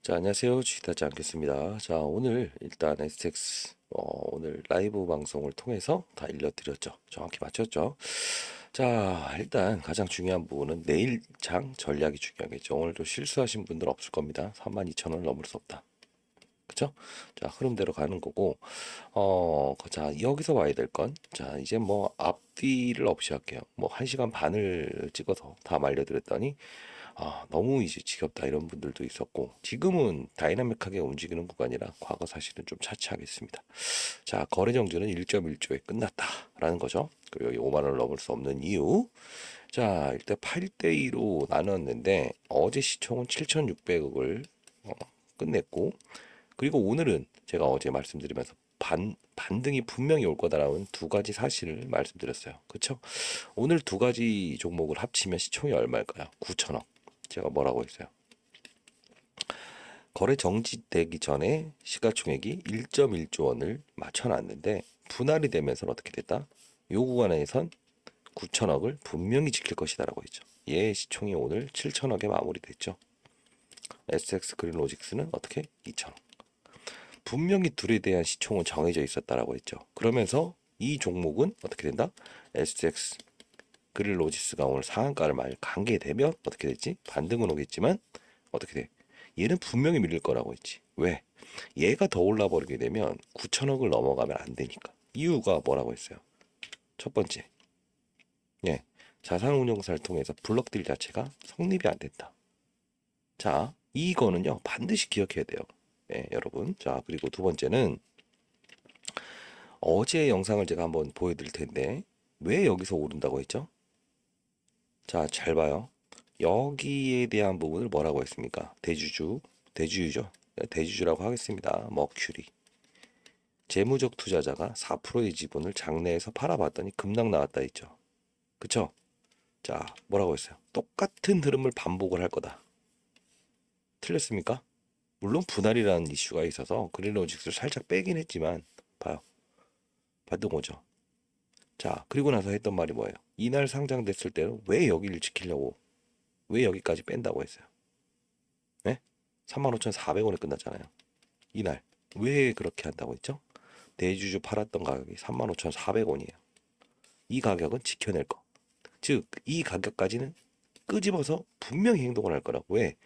자, 안녕하세요. 주식타지 않겠습니다. 자, 오늘 일단 STX 오늘 라이브 방송을 통해서 다 일러드렸죠. 정확히 맞췄죠. 자, 일단 가장 중요한 부분은 내일 장 전략이 중요하겠죠. 오늘도 실수하신 분들 없을 겁니다. 32,000원을 넘을 수 없다. 그쵸? 자, 흐름대로 가는 거고, 자, 여기서 와야 될 건, 자, 이제 뭐 앞뒤를 없이 할게요. 뭐 1시간 반을 찍어서 다 말려드렸더니, 너무 이제 지겹다 이런 분들도 있었고, 지금은 다이나믹하게 움직이는 구간이라 과거 사실은 좀 차치하겠습니다. 자, 거래 정지는 1.1조에 끝났다라는 거죠. 그리고 여기 5만 원을 넘을 수 없는 이유. 자, 일단 8대2로 나눴는데 어제 시총은 7,600억을 끝냈고, 그리고 오늘은 제가 어제 말씀드리면서 반등이 분명히 올 거다라는 두 가지 사실을 말씀드렸어요. 그렇죠? 오늘 두 가지 종목을 합치면 시총이 얼마일까요? 9천억. 제가 뭐라고 했어요? 거래 정지되기 전에 시가총액이 1.1조 원을 맞춰놨는데 분할이 되면서 어떻게 됐다? 요 구간에선 9천억을 분명히 지킬 것이다라고 했죠. 얘 시총이 오늘 7천억에 마무리됐죠. SX 그린로직스는 어떻게? 2천억. 분명히 둘에 대한 시총은 정해져 있었다라고 했죠. 그러면서 이 종목은 어떻게 된다? SX 그릴로지스가 오늘 상한가를 많이 간게 되면 어떻게 됐지? 반등은 오겠지만 어떻게 돼? 얘는 분명히 밀릴 거라고 했지. 왜? 얘가 더 올라버리게 되면 9천억을 넘어가면 안 되니까. 이유가 뭐라고 했어요? 첫 번째, 예, 자산운용사를 통해서 블록딜 자체가 성립이 안 된다. 자, 이거는요 반드시 기억해야 돼요. 예, 여러분. 자, 그리고 두 번째는 어제 영상을 제가 한번 보여드릴 텐데 왜 여기서 오른다고 했죠? 자, 잘 봐요. 여기에 대한 부분을 뭐라고 했습니까? 대주주죠. 대주주라고 하겠습니다. 머큐리. 재무적 투자자가 4%의 지분을 장내에서 팔아봤더니 급락 나왔다 했죠. 그쵸? 자, 뭐라고 했어요? 똑같은 흐름을 반복을 할 거다. 틀렸습니까? 물론 분할이라는 이슈가 있어서 그린로직스를 살짝 빼긴 했지만 봐요. 반등 오죠. 자, 그리고 나서 했던 말이 뭐예요? 이날 상장됐을 때는 왜 여기를 지키려고 왜 여기까지 뺀다고 했어요? 네? 35,400원에 끝났잖아요. 이날 왜 그렇게 한다고 했죠? 대주주 팔았던 가격이 35,400원이에요. 이 가격은 지켜낼 거. 즉, 이 가격까지는 끄집어서 분명히 행동을 할 거라고. 왜?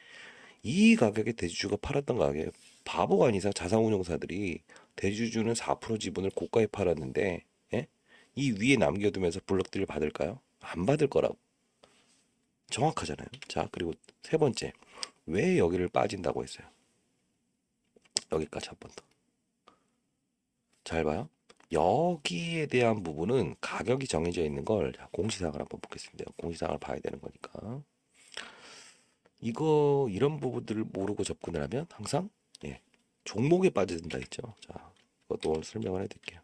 이 가격에 대주주가 팔았던 가격에 바보가 아닌 이상 자산운용사들이 대주주는 4% 지분을 고가에 팔았는데 예? 이 위에 남겨두면서 블록들을 받을까요? 안 받을 거라고. 정확하잖아요. 자, 그리고 세 번째. 왜 여기를 빠진다고 했어요? 여기까지 한 번 더. 잘 봐요. 여기에 대한 부분은 가격이 정해져 있는 걸 공시사항을 한번 보겠습니다. 공시사항을 봐야 되는 거니까. 이거 이런 부분들을 모르고 접근을 하면 항상 예, 종목에 빠져든다 했죠. 자, 이것도 오늘 설명을 해드릴게요.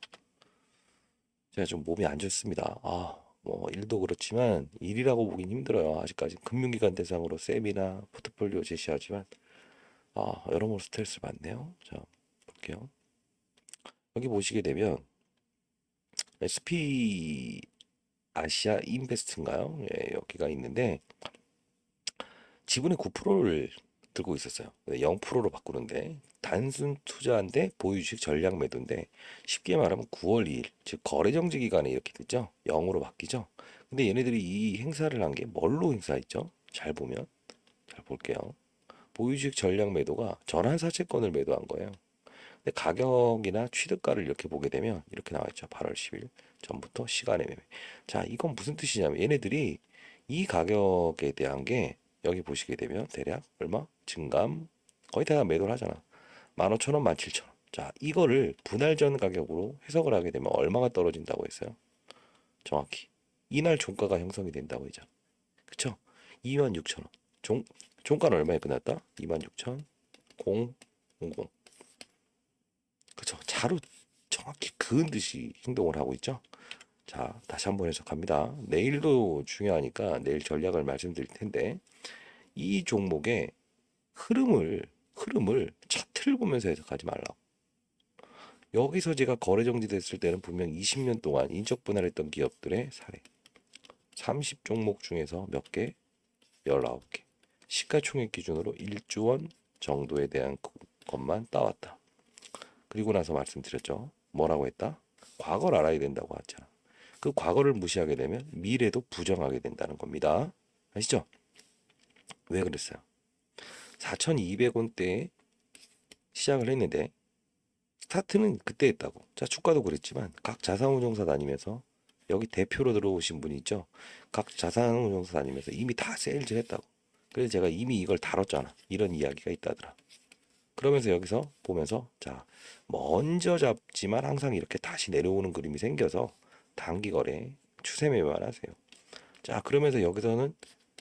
제가 좀 몸이 안 좋습니다. 뭐 일도 그렇지만 일이라고 보긴 힘들어요. 아직까지 금융기관 대상으로 세미나 포트폴리오 제시하지만 여러모로 스트레스 받네요. 자, 볼게요. 여기 보시게 되면 SP 아시아 인베스트인가요? 예, 여기가 있는데 지분의 9%를 들고 있었어요. 0%로 바꾸는데 단순 투자인데 보유주식 전량 매도인데 쉽게 말하면 9월 2일 즉 거래 정지 기간에 이렇게 됐죠. 0으로 바뀌죠. 근데 얘네들이 이 행사를 한 게 뭘로 행사했죠? 잘 보면 잘 볼게요. 보유주식 전량 매도가 전환사채권을 매도한 거예요. 근데 가격이나 취득가를 이렇게 보게 되면 이렇게 나와 있죠. 8월 10일 전부터 시간의 매매. 자, 이건 무슨 뜻이냐면 얘네들이 이 가격에 대한 게 여기 보시게 되면 대략 얼마? 증감 거의 다 매도를 하잖아. 15,000원, 17,000원. 자, 이거를 분할 전 가격으로 해석을 하게 되면 얼마가 떨어진다고 했어요? 정확히. 이날 종가가 형성이 된다고 했죠. 그쵸? 26,000원. 종가는 얼마에 끝났다? 26,000, 0, 00. 그쵸. 자로 정확히 그은 듯이 행동을 하고 있죠. 자, 다시 한번 해석합니다. 내일도 중요하니까 내일 전략을 말씀드릴 텐데 이 종목의 흐름을 차트를 보면서 해석하지 말라고. 여기서 제가 거래 정지됐을 때는 분명 20년 동안 인적 분할했던 기업들의 사례 30종목 중에서 몇 개? 19개. 시가총액 기준으로 1조 원 정도에 대한 것만 따왔다. 그리고 나서 말씀드렸죠. 뭐라고 했다? 과거를 알아야 된다고 하죠. 그 과거를 무시하게 되면 미래도 부정하게 된다는 겁니다. 아시죠? 왜 그랬어요? 4,200원대에 시작을 했는데 스타트는 그때 했다고. 자, 주가도 그랬지만 각 자산운용사 다니면서 여기 대표로 들어오신 분이 있죠. 각 자산운용사 다니면서 이미 다 세일즈 했다고. 그래서 제가 이미 이걸 다뤘잖아. 이런 이야기가 있다더라. 그러면서 여기서 보면서 자, 먼저 잡지만 항상 이렇게 다시 내려오는 그림이 생겨서 단기 거래 추세 매매만 하세요. 자, 그러면서 여기서는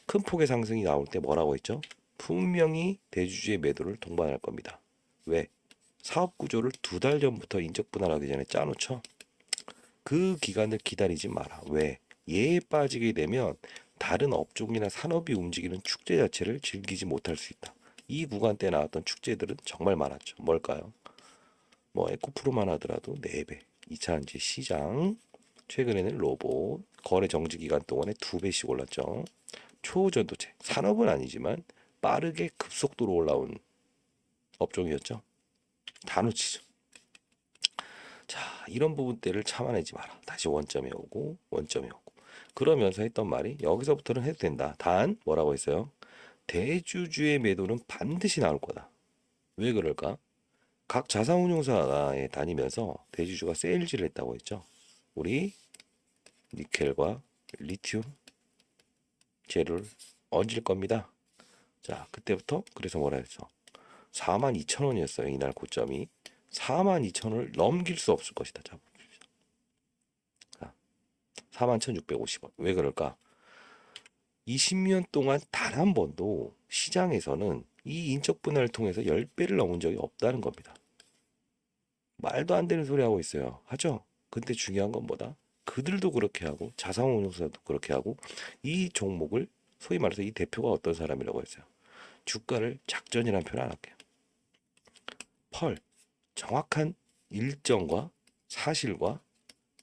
큰 폭의 상승이 나올 때 뭐라고 했죠? 분명히 대주주의 매도를 동반할 겁니다. 왜? 사업 구조를 2달 전부터 인적 분할하기 전에 짜놓죠. 그 기간을 기다리지 마라. 왜? 얘에 빠지게 되면 다른 업종이나 산업이 움직이는 축제 자체를 즐기지 못할 수 있다. 이 구간 때 나왔던 축제들은 정말 많았죠. 뭘까요? 뭐 에코프로만 하더라도 4배, 2차 전지 시장, 최근에는 로봇, 거래 정지 기간 동안에 2배씩 올랐죠. 초전도체, 산업은 아니지만 빠르게 급속도로 올라온 업종이었죠. 다 놓치죠. 자, 이런 부분들을 참아내지 마라. 다시 원점에 오고 원점에 오고. 그러면서 했던 말이 여기서부터는 해도 된다. 단 뭐라고 했어요? 대주주의 매도는 반드시 나올 거다. 왜 그럴까? 각 자산운용사에 다니면서 대주주가 세일즈를 했다고 했죠. 우리 니켈과 리튬 재료를 얹을 겁니다. 자, 그때부터 그래서 뭐라 했어? 42,000원이었어요. 이날 고점이. 42,000원을 넘길 수 없을 것이다. 자, 41,650원. 왜 그럴까? 20년 동안 단 한 번도 시장에서는 이 인적 분할을 통해서 10배를 넘은 적이 없다는 겁니다. 말도 안 되는 소리 하고 있어요. 하죠? 근데 중요한 건 뭐다? 그들도 그렇게 하고 자산운용사도 그렇게 하고 이 종목을 소위 말해서 이 대표가 어떤 사람이라고 했어요. 주가를 작전이라는 표현 안 할게요. 펄 정확한 일정과 사실과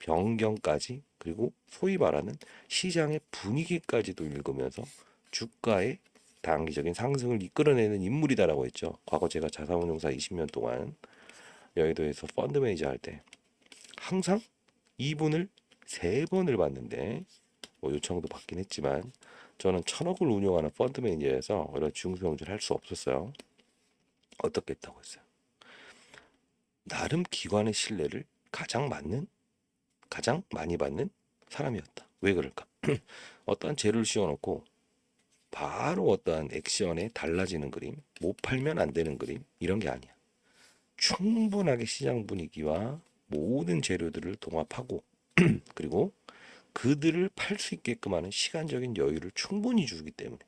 변경까지 그리고 소위 말하는 시장의 분위기까지도 읽으면서 주가의 단기적인 상승을 이끌어내는 인물이다라고 했죠. 과거 제가 자산운용사 20년 동안 여의도에서 펀드 매니저 할 때 항상 이분을 3번을 봤는데 뭐 요청도 받긴 했지만 저는 1,000억을 운용하는 펀드 매니저여서 이런 중소형주를 할 수 없었어요. 어떻게 했다고 했어요? 나름 기관의 신뢰를 가장 많이 받는 사람이었다. 왜 그럴까? 어떠한 재료를 씌워놓고 바로 어떠한 액션에 달라지는 그림, 못 팔면 안 되는 그림 이런 게 아니야. 충분하게 시장 분위기와 모든 재료들을 동합하고 그리고 그들을 팔 수 있게끔 하는 시간적인 여유를 충분히 주기 때문에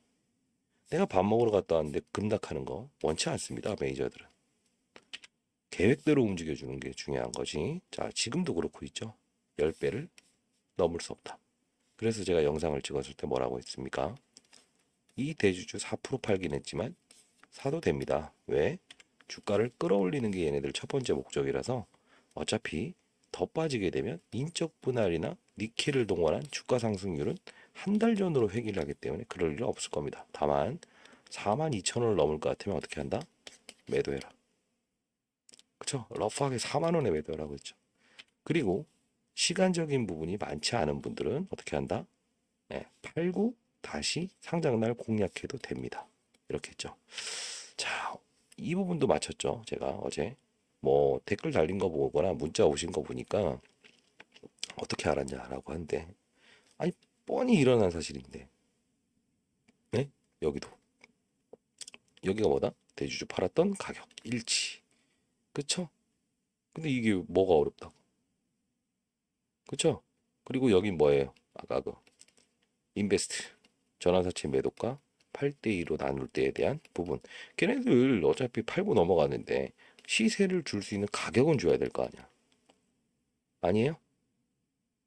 내가 밥 먹으러 갔다 왔는데 급락하는 거 원치 않습니다. 매니저들은. 계획대로 움직여주는 게 중요한 거지. 자, 지금도 그렇고 있죠. 10배를 넘을 수 없다. 그래서 제가 영상을 찍었을 때 뭐라고 했습니까? 이 대주주 4% 팔긴 했지만 사도 됩니다. 왜? 주가를 끌어올리는 게 얘네들 첫 번째 목적이라서 어차피 더 빠지게 되면 인적 분할이나 니켈을 동원한 주가 상승률은 한 달 전으로 회귀를 하기 때문에 그럴 일은 없을 겁니다. 다만 42,000원을 넘을 것 같으면 어떻게 한다? 매도해라. 그쵸? 러프하게 4만 원에 매도하라고 했죠. 그리고 시간적인 부분이 많지 않은 분들은 어떻게 한다? 네, 팔고 다시 상장날 공략해도 됩니다. 이렇게 했죠. 자, 이 부분도 맞췄죠. 제가 어제 뭐 댓글 달린 거 보거나 문자 오신 거 보니까 어떻게 알았냐라고 하는데 아니 뻔히 일어난 사실인데 네? 여기도 여기가 뭐다? 대주주 팔았던 가격 일치 그쵸? 근데 이게 뭐가 어렵다고 그쵸? 그리고 여긴 뭐예요? 아까 그 인베스트 전환사채 매도가 8대2로 나눌 때에 대한 부분 걔네들 어차피 팔고 넘어가는데 시세를 줄 수 있는 가격은 줘야 될 거 아니야 아니에요?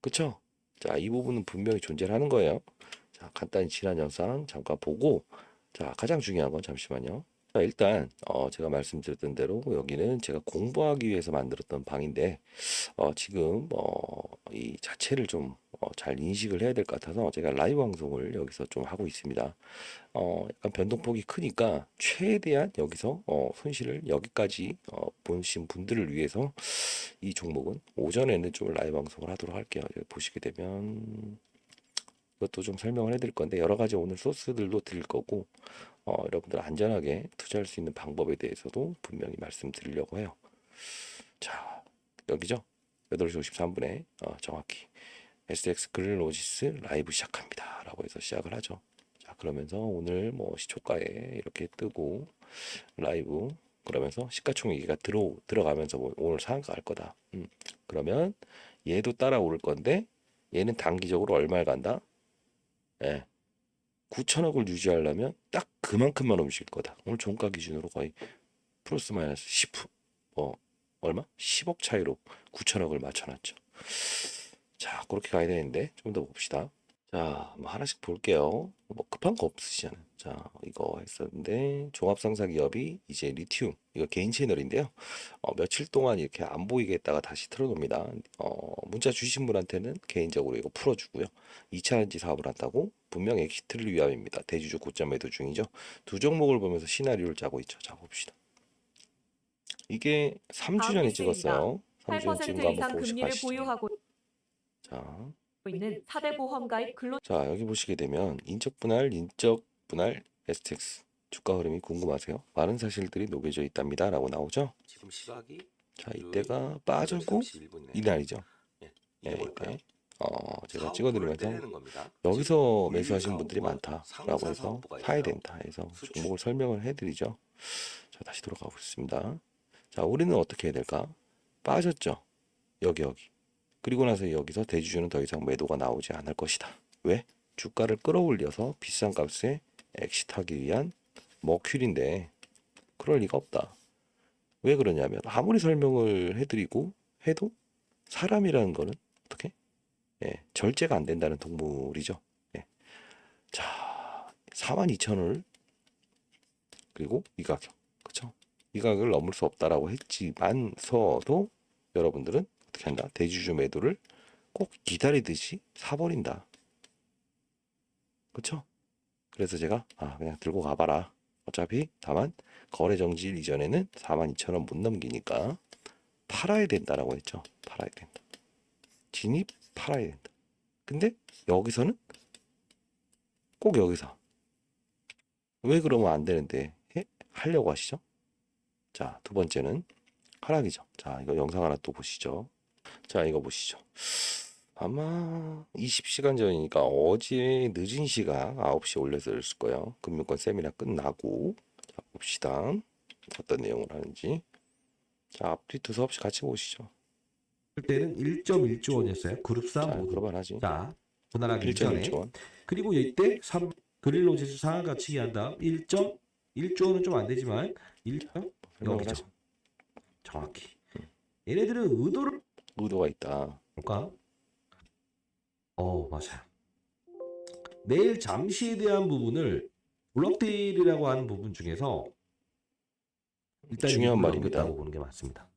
그쵸? 자, 이 부분은 분명히 존재를 하는 거예요. 자, 간단히 지난 영상 잠깐 보고 자, 가장 중요한 건 잠시만요. 자, 일단 제가 말씀드렸던 대로 여기는 제가 공부하기 위해서 만들었던 방인데 지금 이 자체를 좀 잘 인식을 해야 될 것 같아서 제가 라이브 방송을 여기서 좀 하고 있습니다. 약간 변동폭이 크니까 최대한 여기서 손실을 여기까지 보신 분들을 위해서 이 종목은 오전에는 좀 라이브 방송을 하도록 할게요. 여기 보시게 되면 이것도 좀 설명을 해드릴 건데 여러 가지 오늘 소스들도 드릴 거고 여러분들 안전하게 투자할 수 있는 방법에 대해서도 분명히 말씀드리려고 해요. 자, 여기죠. 8시 53분에 정확히 SX 글로지스 라이브 시작합니다. 라고 해서 시작을 하죠. 자, 그러면서 오늘 뭐 시초가에 이렇게 뜨고 라이브 그러면서 시가총액이 들어가면서 뭐 오늘 상한가 할 거다. 그러면 얘도 따라오를 건데 얘는 단기적으로 얼마를 간다? 예. 9천억을 유지하려면 딱 그만큼만 움직일 거다. 오늘 종가 기준으로 거의 플러스 마이너스 10, 얼마? 10억 차이로 9천억을 맞춰놨죠. 자, 그렇게 가야 되는데 좀 더 봅시다. 자, 뭐 하나씩 볼게요. 뭐 급한 거 없으시잖아요. 자, 이거 했었는데 종합상사 기업이 이제 리튬 이거 개인 채널인데요. 며칠 동안 이렇게 안 보이게 했다가 다시 틀어놓습니다. 문자 주신 분한테는 개인적으로 이거 풀어주고요. 2차 전지 사업을 한다고 분명 엑시트를 위함입니다. 대주주 고점 매도 중이죠. 두 종목을 보면서 시나리오를 짜고 있죠. 자, 봅시다. 이게 3주 다음 전에 뉴스입니다. 찍었어요. 3주 전에 찍은 8% 거 한번 이상 보시고 금리를 가시죠. 보유하고 자, 있는 4대 보험가입 근로 자, 여기 보시게 되면 인적 분할 STX 주가 흐름이 궁금하세요? 많은 사실들이 녹여져 있답니다. 라고 나오죠? 지금 시각이 자, 이때가 빠졌고 이날이죠. 이게 뭘까요? 제가 찍어드리면서 여기서 매수하신 분들이 많다라고 해서 사야 된다 해서 종목을 설명을 해드리죠. 자, 다시 돌아가 보겠습니다. 자, 우리는 어떻게 해야 될까? 빠졌죠. 여기. 그리고 나서 여기서 대주주는 더 이상 매도가 나오지 않을 것이다. 왜? 주가를 끌어올려서 비싼 값에 엑시트하기 위한 머큐리인데 그럴 리가 없다. 왜 그러냐면 아무리 설명을 해드리고 해도 사람이라는 거는 어떻게? 절제가 안 된다는 동물이죠. 자, 42,000원을 그리고 이 가격, 그렇죠? 이 가격을 넘을 수 없다라고 했지만서도 여러분들은 어떻게 한다? 대주주 매도를 꼭 기다리듯이 사버린다. 그렇죠? 그래서 제가 그냥 들고 가봐라. 어차피 다만 거래 정지일 이전에는 42,000원 못 넘기니까 팔아야 된다라고 했죠. 팔아야 된다. 진입 팔아야 된다. 근데 여기서는 꼭 여기서 왜 그러면 안 되는데 하려고 하시죠? 자, 두 번째는 하락이죠. 자, 이거 영상 하나 또 보시죠. 자, 이거 보시죠. 아마 20시간 전이니까 어제 늦은 시각 9시에 올렸을 거예요. 금융권 세미나 끝나고 자, 봅시다. 어떤 내용을 하는지. 자, 앞뒤 두 수없이 같이 보시죠. 때는 1.1조 원이었어요. 그룹사 자, 모두. 그러면 하지. 자, 분할하기 1.1조 이전에. 원. 그리고 이때 그릴로지수 상한가 치기 한 다음 1.1조 원은 좀 안 되지만 1점 설명을 여기죠. 하죠. 정확히. 얘네들은 의도를 의도가 있다. 볼까? 맞아요. 내일 잠시에 대한 부분을 블록데일이라고 하는 부분 중에서 일단 중요한 이걸 말입니다. 넘겼다고 보는 게 맞습니다.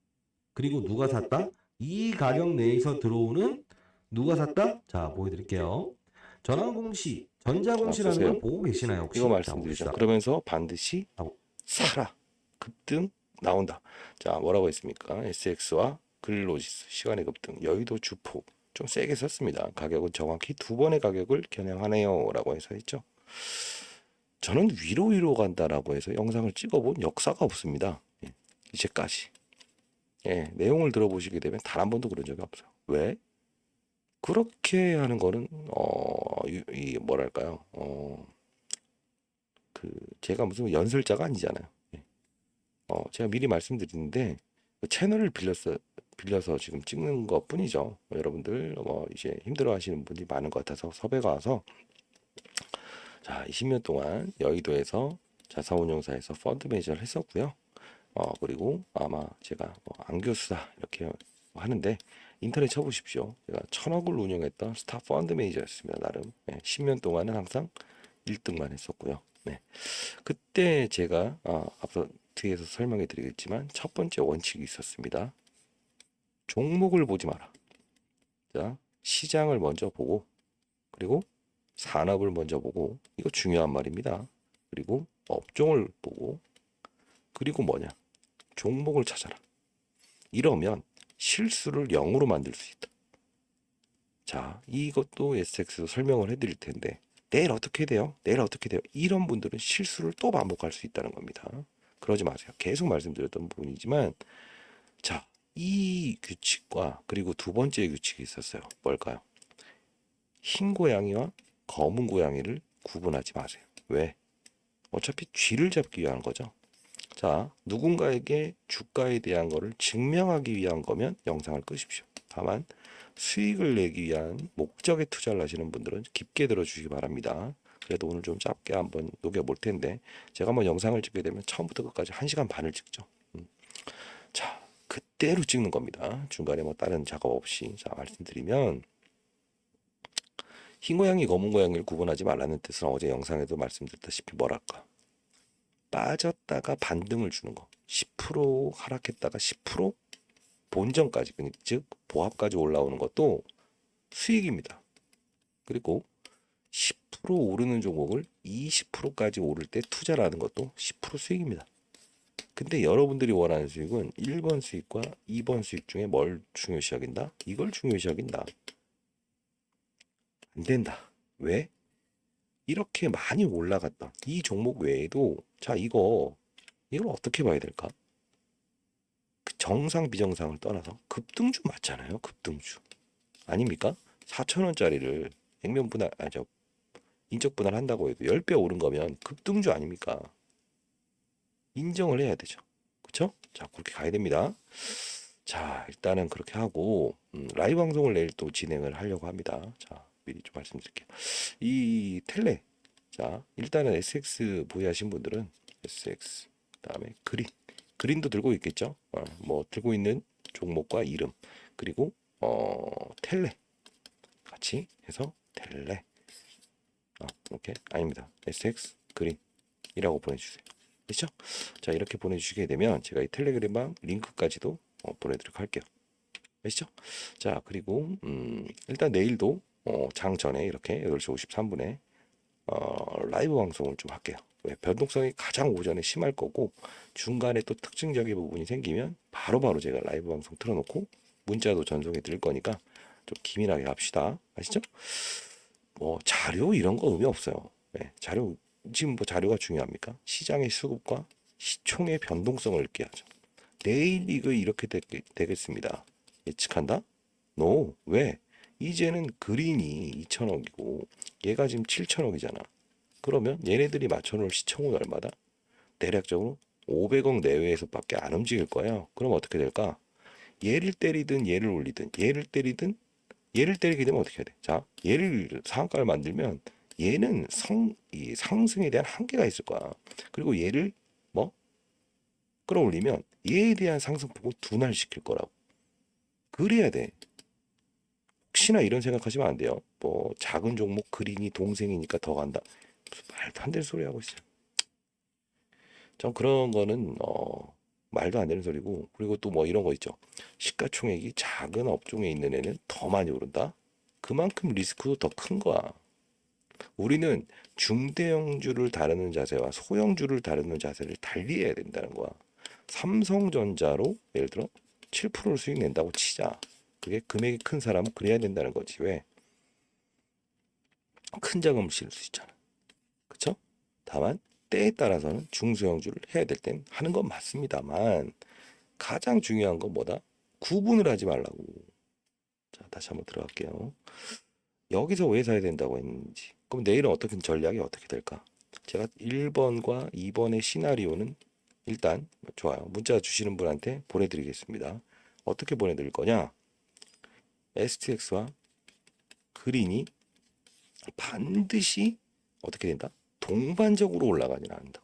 그리고 누가 샀다? 이 가격 내에서 들어오는 누가 샀다? 자, 보여드릴게요. 전환공시, 전자공시라는 보세요. 걸 보고 계시나요 혹시? 이거 자, 말씀드리죠. 봅시다. 그러면서 반드시 하고. 사라. 급등 나온다. 자, 뭐라고 했습니까? SX와 글로지스 시간의 급등, 여의도 주폭 좀 세게 썼습니다. 가격은 정확히 두 번의 가격을 겨냥하네요라고 해서 했죠. 저는 위로 간다라고 해서 영상을 찍어본 역사가 없습니다. 이제까지. 내용을 들어보시게 되면 단 한 번도 그런 적이 없어요. 왜? 그렇게 하는 거는 이 뭐랄까요? 그 제가 무슨 연설자가 아니잖아요. 제가 미리 말씀드리는데 그 채널을 빌려서 지금 찍는 것 뿐이죠. 여러분들 이제 힘들어하시는 분이 많은 것 같아서 섭외가 와서 자 20년 동안 여의도에서 자사운용사에서 펀드 매니저를 했었고요. 그리고 아마 제가 안교수다 이렇게 하는데 인터넷 쳐보십시오. 제가 1,000억을 운용했던 스타 펀드 매니저였습니다. 나름 10년 동안은 항상 1등만 했었고요. 네. 그때 제가 앞서 뒤에서 설명해 드리겠지만 첫 번째 원칙이 있었습니다. 종목을 보지 마라. 자, 시장을 먼저 보고 그리고 산업을 먼저 보고 이거 중요한 말입니다. 그리고 업종을 보고 그리고 뭐냐? 종목을 찾아라. 이러면 실수를 0으로 만들 수 있다. 자, 이것도 SX로 설명을 해드릴 텐데 내일 어떻게 돼요? 내일 어떻게 돼요? 이런 분들은 실수를 또 반복할 수 있다는 겁니다. 그러지 마세요. 계속 말씀드렸던 부분이지만 자, 이 규칙과 그리고 두 번째 규칙이 있었어요. 뭘까요? 흰 고양이와 검은 고양이를 구분하지 마세요. 왜? 어차피 쥐를 잡기 위한 거죠. 자, 누군가에게 주가에 대한 거를 증명하기 위한 거면 영상을 끄십시오. 다만 수익을 내기 위한 목적에 투자를 하시는 분들은 깊게 들어주시기 바랍니다. 그래도 오늘 좀 짧게 한번 녹여볼 텐데 제가 한번 영상을 찍게 되면 처음부터 끝까지 1시간 반을 찍죠. 자, 그대로 찍는 겁니다. 중간에 뭐 다른 작업 없이. 자, 말씀드리면 흰 고양이, 검은 고양이를 구분하지 말라는 뜻은 어제 영상에도 말씀드렸다시피 뭐랄까? 빠졌다가 반등을 주는 거. 10% 하락했다가 10% 본전까지, 즉 보합까지 올라오는 것도 수익입니다. 그리고 10% 오르는 종목을 20%까지 오를 때 투자를 하는 것도 10% 수익입니다. 근데 여러분들이 원하는 수익은 1번 수익과 2번 수익 중에 뭘 중요시 여긴다? 이걸 중요시 여긴다. 안 된다. 왜? 이렇게 많이 올라갔던 이 종목 외에도 자 이걸 어떻게 봐야 될까? 그 정상 비정상을 떠나서 급등주 맞잖아요. 급등주 아닙니까? 4,000원짜리를 액면 분할 아저 인적 분할 한다고 해도 10배 오른 거면 급등주 아닙니까? 인정을 해야 되죠. 그렇죠? 자 그렇게 가야 됩니다. 자 일단은 그렇게 하고 라이브 방송을 내일 또 진행을 하려고 합니다. 자 미리 좀 말씀드릴게요. 이 텔레 자 일단은 SX 보유하신 분들은 SX 그다음에 그린도 들고 있겠죠. 뭐 들고 있는 종목과 이름 그리고 텔레 같이 해서 텔레 이렇게 아닙니다. SX 그린이라고 보내주세요. 그렇죠? 자 이렇게 보내주시게 되면 제가 이 텔레그램방 링크까지도 보내드리도록 할게요. 아시죠? 자 그리고 일단 내일도 장 전에 이렇게 8시 53분에 라이브 방송을 좀 할게요. 왜? 변동성이 가장 오전에 심할 거고 중간에 또 특징적인 부분이 생기면 바로바로 제가 라이브 방송 틀어놓고 문자도 전송해 드릴 거니까 좀 기민하게 합시다. 아시죠? 뭐 자료 이런 거 의미 없어요. 네, 자료 지금 뭐 자료가 중요합니까? 시장의 수급과 시총의 변동성을 느껴야죠. 내일 이거 이렇게 되겠습니다. 예측한다? No. 왜? 이제는 그린이 2천억이고 얘가 지금 7천억이잖아. 그러면 얘네들이 맞춰놓을 시총은 얼마다? 대략적으로 500억 내외에서밖에 안 움직일 거예요. 그럼 어떻게 될까? 얘를 때리든 얘를 올리든 얘를 때리든 얘를 때리게 되면 어떻게 해야 돼? 자, 얘를 상한가를 만들면 얘는 이 상승에 대한 한계가 있을 거야. 그리고 얘를 뭐 끌어올리면 얘에 대한 상승폭을 둔화시킬 거라고. 그래야 돼. 혹시나 이런 생각하시면 안 돼요. 뭐 작은 종목 그린이 동생이니까 더 간다. 무슨 말도 안 되는 소리 하고 있어요. 전 그런 거는 말도 안 되는 소리고 그리고 또 뭐 이런 거 있죠. 시가총액이 작은 업종에 있는 애는 더 많이 오른다. 그만큼 리스크도 더 큰 거야. 우리는 중대형주를 다루는 자세와 소형주를 다루는 자세를 달리해야 된다는 거야. 삼성전자로 예를 들어 7%를 수익 낸다고 치자. 그게 금액이 큰 사람은 그래야 된다는 거지. 왜? 큰 자금을 실을 수 있잖아. 그쵸? 다만 때에 따라서는 중소형주를 해야 될 땐 하는 건 맞습니다만 가장 중요한 건 뭐다? 구분을 하지 말라고. 자, 다시 한번 들어갈게요. 여기서 왜 사야 된다고 했는지. 그럼 내일은 어떻게 전략이 어떻게 될까? 제가 1번과 2번의 시나리오는 일단 좋아요. 문자 주시는 분한테 보내드리겠습니다. 어떻게 보내드릴 거냐? STX와 그린이 반드시 어떻게 된다? 동반적으로 올라가지는 않는다.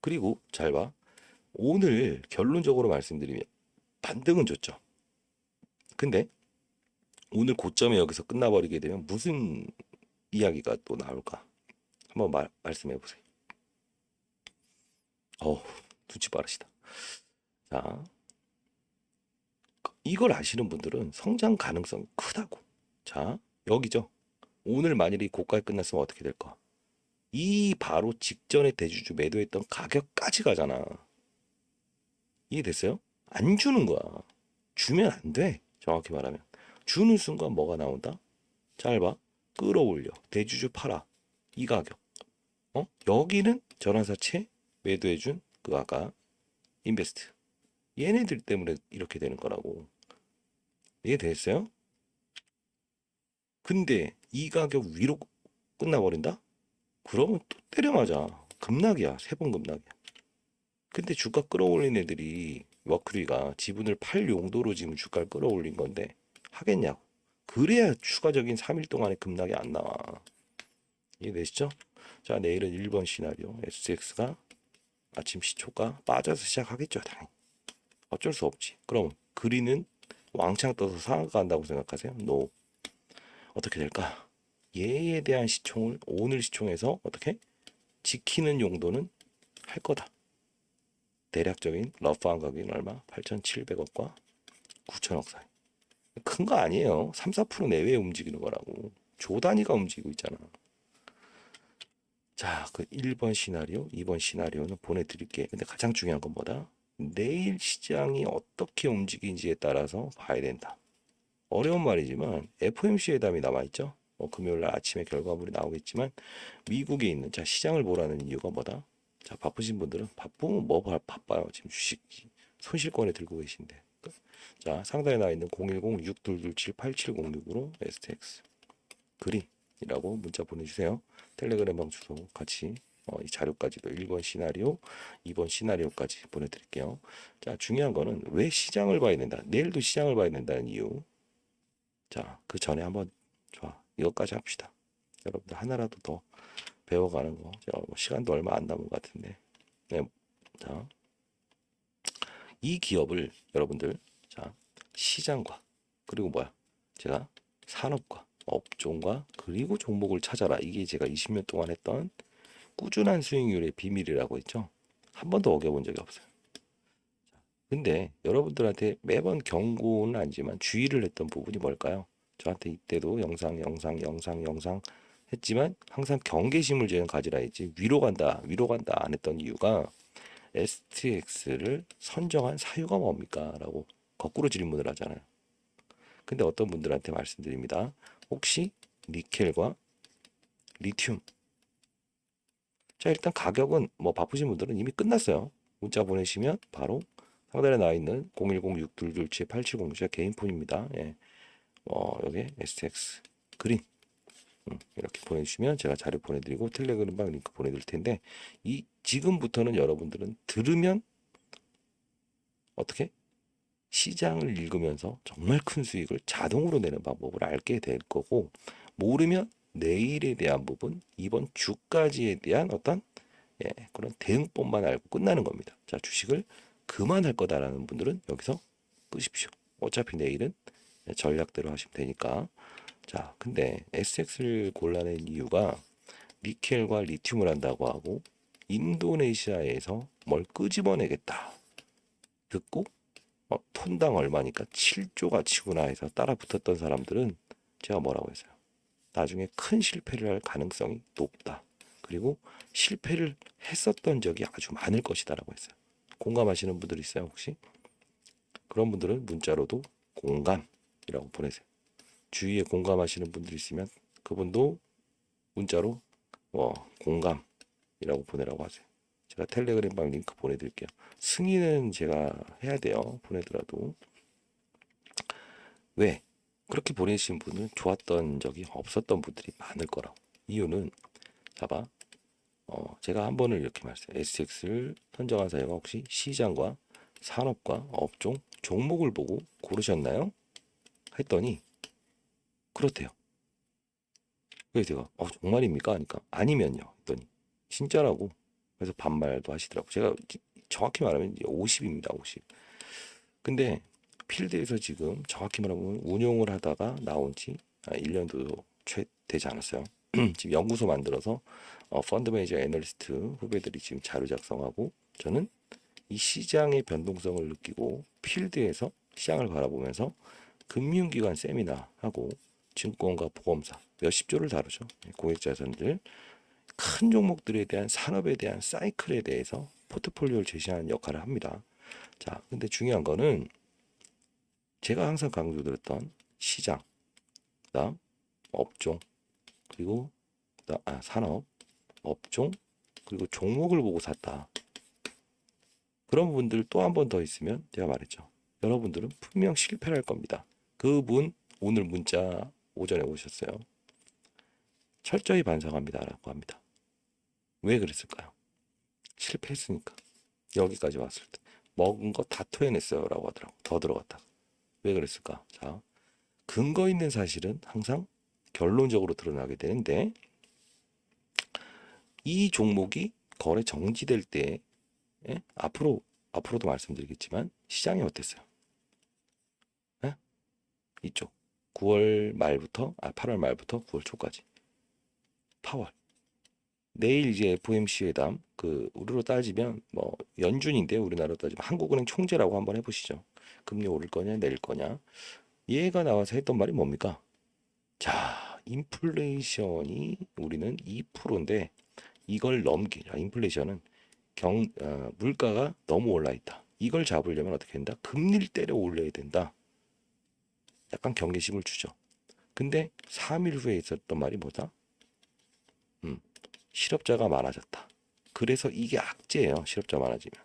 그리고 잘 봐. 오늘 결론적으로 말씀드리면 반등은 줬죠. 근데 오늘 고점에 여기서 끝나버리게 되면 무슨 이야기가 또 나올까? 한번 말씀해 보세요. 눈치 빠르시다. 자, 이걸 아시는 분들은 성장 가능성이 크다고. 자, 여기죠. 오늘 만일에 이 고가에 끝났으면 어떻게 될까? 이 바로 직전에 대주주 매도했던 가격까지 가잖아. 이해됐어요? 안 주는 거야. 주면 안 돼. 정확히 말하면. 주는 순간 뭐가 나온다? 잘 봐. 끌어올려. 대주주 팔아. 이 가격. 여기는 전환사채 매도해준 그 아까 인베스트. 얘네들 때문에 이렇게 되는 거라고. 이해됐어요? 근데 이 가격 위로 끝나버린다? 그러면 또 때려맞아. 급락이야. 세 번 급락이야. 근데 주가 끌어올린 애들이 머큐리가 지분을 팔 용도로 지금 주가를 끌어올린 건데 하겠냐고. 그래야 추가적인 3일 동안의 급락이 안 나와. 이해되시죠? 자, 내일은 1번 시나리오. SX가 아침 시초가 빠져서 시작하겠죠. 당연히. 어쩔 수 없지. 그럼 그리는 왕창 떠서 상한가 한다고 생각하세요? No. 어떻게 될까? 얘에 대한 시총을 오늘 시총에서 어떻게 지키는 용도는 할 거다. 대략적인 러프한 가격은 얼마? 8,700억과 9천억 사이. 큰 거 아니에요. 3, 4% 내외에 움직이는 거라고. 조 단위가 움직이고 있잖아. 자, 그 1번 시나리오, 2번 시나리오는 보내드릴게. 근데 가장 중요한 건 뭐다? 내일 시장이 어떻게 움직이는지에 따라서 봐야 된다. 어려운 말이지만 FOMC 회담이 남아있죠. 금요일 날 아침에 결과물이 나오겠지만 미국에 있는 자 시장을 보라는 이유가 뭐다? 자 바쁘신 분들은 바쁘면 바빠요. 지금 주식 손실권에 들고 계신데. 자 상단에 나와 있는 010-6227-8706으로 STX 그린이라고 문자 보내주세요. 텔레그램 방 주소 같이 이 자료까지도 1번 시나리오, 2번 시나리오까지 보내드릴게요. 자 중요한 거는 왜 시장을 봐야 된다. 내일도 시장을 봐야 된다는 이유. 자, 그 전에 한번 좋아. 이것까지 합시다. 여러분들 하나라도 더 배워가는 거. 제가 뭐 시간도 얼마 안 남은 것 같은데. 네. 자, 이 기업을 여러분들 자 시장과 그리고 뭐야? 제가 산업과 업종과 그리고 종목을 찾아라. 이게 제가 20년 동안 했던 꾸준한 수익률의 비밀이라고 했죠. 한 번도 어겨본 적이 없어요. 근데 여러분들한테 매번 경고는 아니지만 주의를 했던 부분이 뭘까요? 저한테 이때도 영상 했지만 항상 경계심을 저는 가지라 했지 위로 간다 안 했던 이유가 STX를 선정한 사유가 뭡니까? 라고 거꾸로 질문을 하잖아요. 근데 어떤 분들한테 말씀드립니다. 혹시 니켈과 리튬. 자 일단 가격은 뭐 바쁘신 분들은 이미 끝났어요. 문자 보내시면 바로 상단에 나와 있는 010-6227-8706 개인 폰입니다. 예. 여기 STX 그린 이렇게 보내주시면 제가 자료 보내드리고 텔레그램방 링크 보내드릴 텐데 이 지금부터는 여러분들은 들으면 어떻게 시장을 읽으면서 정말 큰 수익을 자동으로 내는 방법을 알게 될 거고 모르면 내일에 대한 부분 이번 주까지에 대한 어떤 그런 대응법만 알고 끝나는 겁니다. 자 주식을 그만할 거다라는 분들은 여기서 끄십시오. 어차피 내일은 전략대로 하시면 되니까. 자, 근데 SX를 골라낸 이유가 니켈과 리튬을 한다고 하고 인도네시아에서 뭘 끄집어내겠다. 듣고 톤당 얼마니까 7조가 치구나 해서 따라 붙었던 사람들은 제가 뭐라고 했어요? 나중에 큰 실패를 할 가능성이 높다. 그리고 실패를 했었던 적이 아주 많을 것이다라고 했어요. 공감하시는 분들 있어요 혹시? 그런 분들은 문자로도 공감이라고 보내세요. 주위에 공감하시는 분들 있으면 그분도 문자로 공감이라고 보내라고 하세요. 제가 텔레그램방 링크 보내드릴게요. 승인은 제가 해야 돼요. 보내더라도. 왜? 그렇게 보내신 분은 좋았던 적이 없었던 분들이 많을 거라고. 이유는 봐봐. 제가 한 번을 이렇게 말했어요. SX를 선정한 사유가 혹시 시장과 산업과 업종, 종목을 보고 고르셨나요? 했더니 그렇대요. 그래서 제가 정말입니까? 하니까 아니면요. 했더니 진짜라고. 그래서 반말도 하시더라고. 제가 정확히 말하면 50입니다. 50. 근데 필드에서 지금 정확히 말하면 운용을 하다가 나온 지 1년도 채 되지 않았어요. 지금 연구소 만들어서 펀드 매니저 애널리스트 후배들이 지금 자료 작성하고 저는 이 시장의 변동성을 느끼고 필드에서 시장을 바라보면서 금융기관 세미나 하고 증권과 보험사 몇십 조를 다루죠. 고액자산들 큰 종목들에 대한 산업에 대한 사이클에 대해서 포트폴리오를 제시하는 역할을 합니다. 자, 근데 중요한 거는 제가 항상 강조드렸던 시장, 그다음 업종, 그리고 산업, 업종, 그리고 종목을 보고 샀다. 그런 분들 또 한 번 더 있으면 제가 말했죠. 여러분들은 분명 실패를 할 겁니다. 그분 오늘 문자 오전에 오셨어요. 철저히 반성합니다라고 합니다. 왜 그랬을까요? 실패했으니까. 여기까지 왔을 때 먹은 거 다 토해냈어요라고 하더라고. 더 들어갔다. 왜 그랬을까? 자, 근거 있는 사실은 항상 결론적으로 드러나게 되는데 이 종목이 거래 정지될 때 앞으로도 말씀드리겠지만 시장이 어땠어요? 예? 이쪽 9월 말부터 8월 말부터 9월 초까지 파월 내일 이제 FOMC 회담 우리로 따지면 뭐 연준인데 우리나라로 따지면 한국은행 총재라고 한번 해보시죠. 금리 오를 거냐 내릴 거냐. 얘가 나와서 했던 말이 뭡니까? 자, 인플레이션이 우리는 2%인데 이걸 인플레이션은 물가가 너무 올라 있다. 이걸 잡으려면 어떻게 된다? 금리를 때려 올려야 된다. 약간 경계심을 주죠. 근데 3일 후에 있었던 말이 뭐다? 실업자가 많아졌다. 그래서 이게 악재예요. 실업자 많아지면.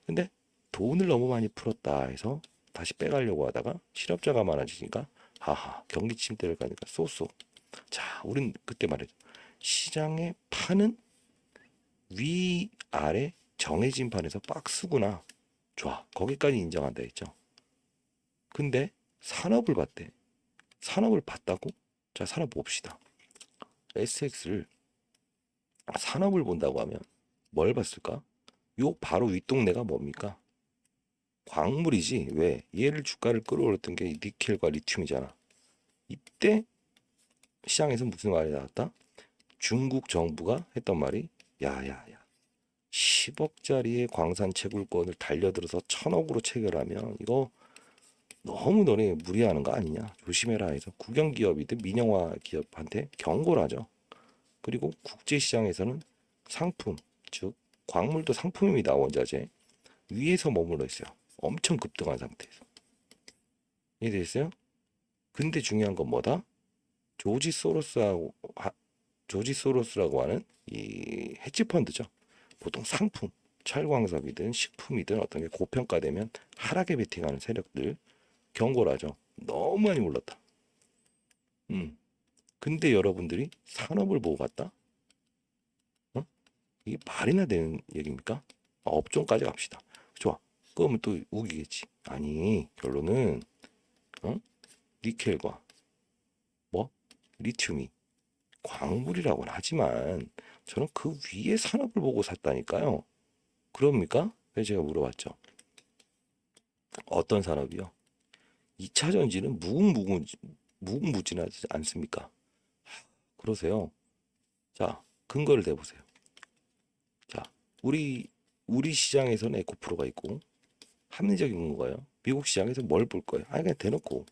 근데 돈을 너무 많이 풀었다 해서 다시 빼가려고 하다가 실업자가 많아지니까 하하 경기 침대를 가니까 쏘쏘. 자, 우린 그때 말했죠. 시장의 판은 위아래 정해진 판에서 박스구나. 좋아. 거기까지 인정한다 했죠. 근데 산업을 봤대. 산업을 봤다고? 자, 산업 봅시다. SX를 산업을 본다고 하면 뭘 봤을까? 요 바로 윗동네가 뭡니까? 광물이지. 왜? 얘를 주가를 끌어올렸던 게 니켈과 리튬이잖아. 이때 시장에서 무슨 말이 나왔다? 중국 정부가 했던 말이 야야야 10억짜리의 광산 채굴권을 달려들어서 1000억으로 체결하면 이거 너무 너네 무리하는 거 아니냐 조심해라 해서 국영기업이든 민영화 기업한테 경고를 하죠. 그리고 국제시장에서는 상품 즉 광물도 상품입니다. 원자재 위에서 머물러 있어요. 엄청 급등한 상태에서 이해되겠어요? 근데 중요한 건 뭐다? 조지 소로스라고 하는 이 헤지펀드죠. 보통 상품, 철광석이든 식품이든 어떤 게 고평가되면 하락에 베팅하는 세력들 경고를 하죠. 너무 많이 올랐다. 근데 여러분들이 산업을 보고 갔다? 이게 말이나 되는 얘기입니까? 업종까지 갑시다. 좋아. 그러면 또 우기겠지. 아니, 결론은 니켈과 뭐 리튬이 광물이라고는 하지만 저는 그 위에 산업을 보고 샀다니까요. 그럽니까? 그래서 제가 물어봤죠. 어떤 산업이요? 2차 전지는 무궁무진하지 않습니까? 그러세요. 자, 근거를 대보세요. 자, 우리 시장에서는 에코프로가 있고 합리적인 건가요? 미국 시장에서 뭘 볼 거예요? 아니 그냥 대놓고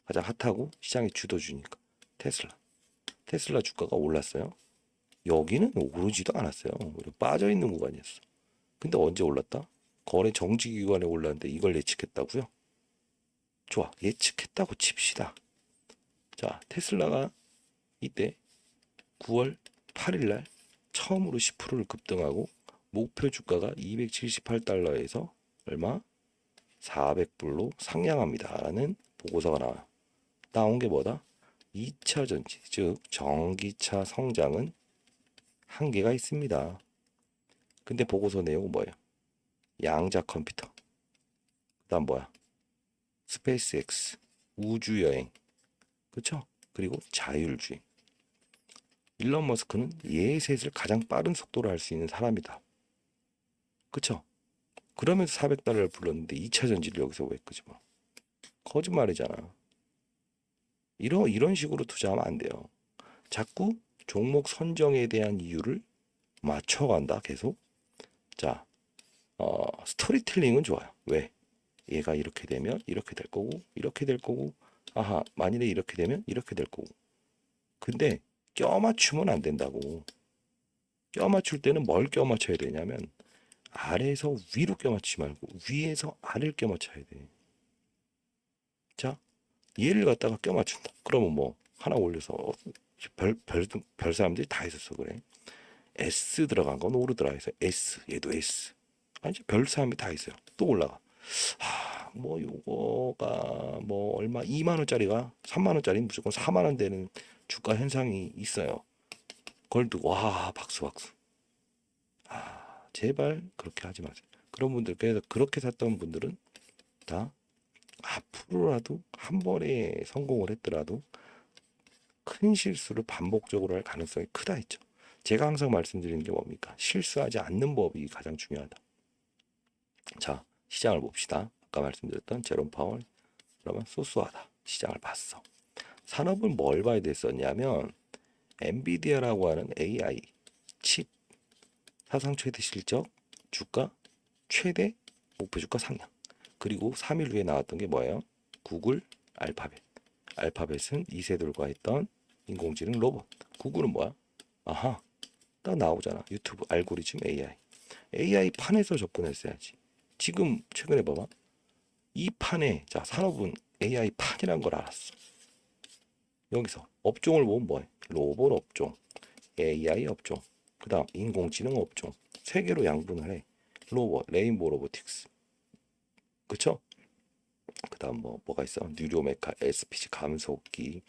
가장 핫하고 시장의 주도주니까 테슬라 주가가 올랐어요. 여기는 오르지도 않았어요. 오히려 빠져 있는 구간이었어. 근데 언제 올랐다? 거래 정지 기간에 올랐는데 이걸 예측했다고요? 좋아, 예측했다고 칩시다. 자, 테슬라가 이때 9월 8일 날 처음으로 10%를 급등하고 목표 주가가 278달러에서 얼마? 400불로 상향합니다라는 보고서가 나와요. 나온 게 뭐다? 2차 전지, 즉 전기차 성장은 한계가 있습니다. 근데 보고서 내용은 뭐예요? 양자 컴퓨터, 그다음 뭐야? 스페이스X, 우주여행, 그쵸? 그리고 자율주행. 일론 머스크는 얘셋을 가장 빠른 속도로 할 수 있는 사람이다. 그쵸? 그러면서 400달러를 불렀는데 2차 전지를 여기서 왜 끄집어? 거짓말이잖아. 이런 식으로 투자하면 안 돼요. 자꾸 종목 선정에 대한 이유를 맞춰간다 계속. 자, 스토리텔링은 좋아요. 왜? 얘가 이렇게 되면 이렇게 될 거고 이렇게 될 거고 아하 만일에 이렇게 되면 이렇게 될 거고. 근데 껴맞추면 안 된다고. 껴맞출 때는 뭘 껴맞춰야 되냐면 아래에서 위로 껴맞추지 말고 위에서 아래를 껴맞춰야 돼. 자, 얘를 갖다가 껴맞춘다. 그러면 뭐 하나 올려서 별 사람들이 다 있었어 그래. S 들어간 건 오르더라 해서 S, 얘도 S. 아니 별 사람이 다 있어요. 또 올라가. 뭐 요거가 뭐 얼마 2만 원짜리가 3만 원짜리 무조건 4만 원 되는 주가 현상이 있어요. 그걸 두고 와 박수 박수. 제발 그렇게 하지 마세요. 그런 분들 그래서 그렇게 샀던 분들은 다 앞으로라도 한 번에 성공을 했더라도 큰 실수를 반복적으로 할 가능성이 크다 했죠. 제가 항상 말씀드리는 게 뭡니까? 실수하지 않는 법이 가장 중요하다. 자, 시장을 봅시다. 아까 말씀드렸던 제롬 파월. 그러면 소소하다. 시장을 봤어. 산업은 뭘 봐야 됐었냐면 엔비디아라고 하는 AI 칩 사상 최대 실적 주가 최대 목표 주가 상향. 그리고 3일 후에 나왔던 게 뭐예요? 구글 알파벳. 알파벳은 이세돌과 했던 인공지능 로봇. 구글은 뭐야? 아하, 딱 나오잖아. 유튜브 알고리즘 AI. AI 판에서 접근했어야지. 지금 최근에 봐봐. 이 판에 자 산업은 AI 판이란 걸 알았어. 여기서 업종을 보면 뭐해? 로봇 업종, AI 업종, 그 다음 인공지능 업종 세 개로 양분을 해. 로봇, 레인보우 로보틱스. 그쵸? 그 다음 뭐가 있어? 뉴로메카, SPC 감속기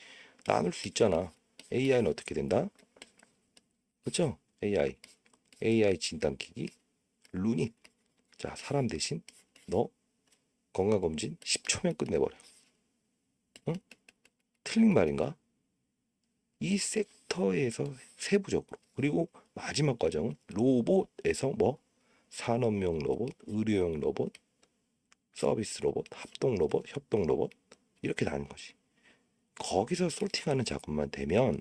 나눌 수 있잖아. AI는 어떻게 된다? 그쵸? AI 진단기기, 루닛. 자, 사람 대신 너 건강검진 10초면 끝내버려. 응? 틀린 말인가? 이 섹터에서 세부적으로 그리고 마지막 과정은 로봇에서 뭐 산업용 로봇, 의료용 로봇, 서비스 로봇, 합동 로봇, 협동 로봇 이렇게 나는 거지. 거기서 솔팅하는 작업만 되면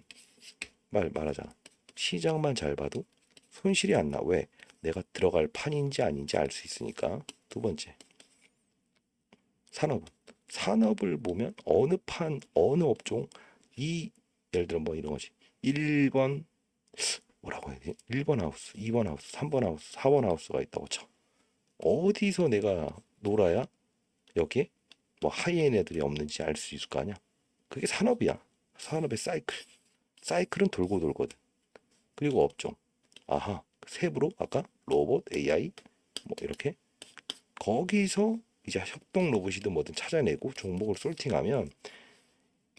말하잖아. 시장만 잘 봐도 손실이 안 나. 왜? 내가 들어갈 판인지 아닌지 알 수 있으니까. 두 번째, 산업을 보면 어느 판, 어느 업종 이 예를 들어 뭐 이런 거지. 1번 뭐라고 해야 되지? 1번 하우스, 2번 하우스, 3번 하우스, 4번 하우스가 있다고 쳐. 어디서 내가 놀아야 여기에 뭐 하이엔 애들이 없는지 알 수 있을 거 아니야. 그게 산업이야. 산업의 사이클. 사이클은 돌고 돌거든. 그리고 업종. 아하. 세부로 아까 로봇, AI 뭐 이렇게 거기서 이제 협동 로봇이든 뭐든 찾아내고 종목을 솔팅하면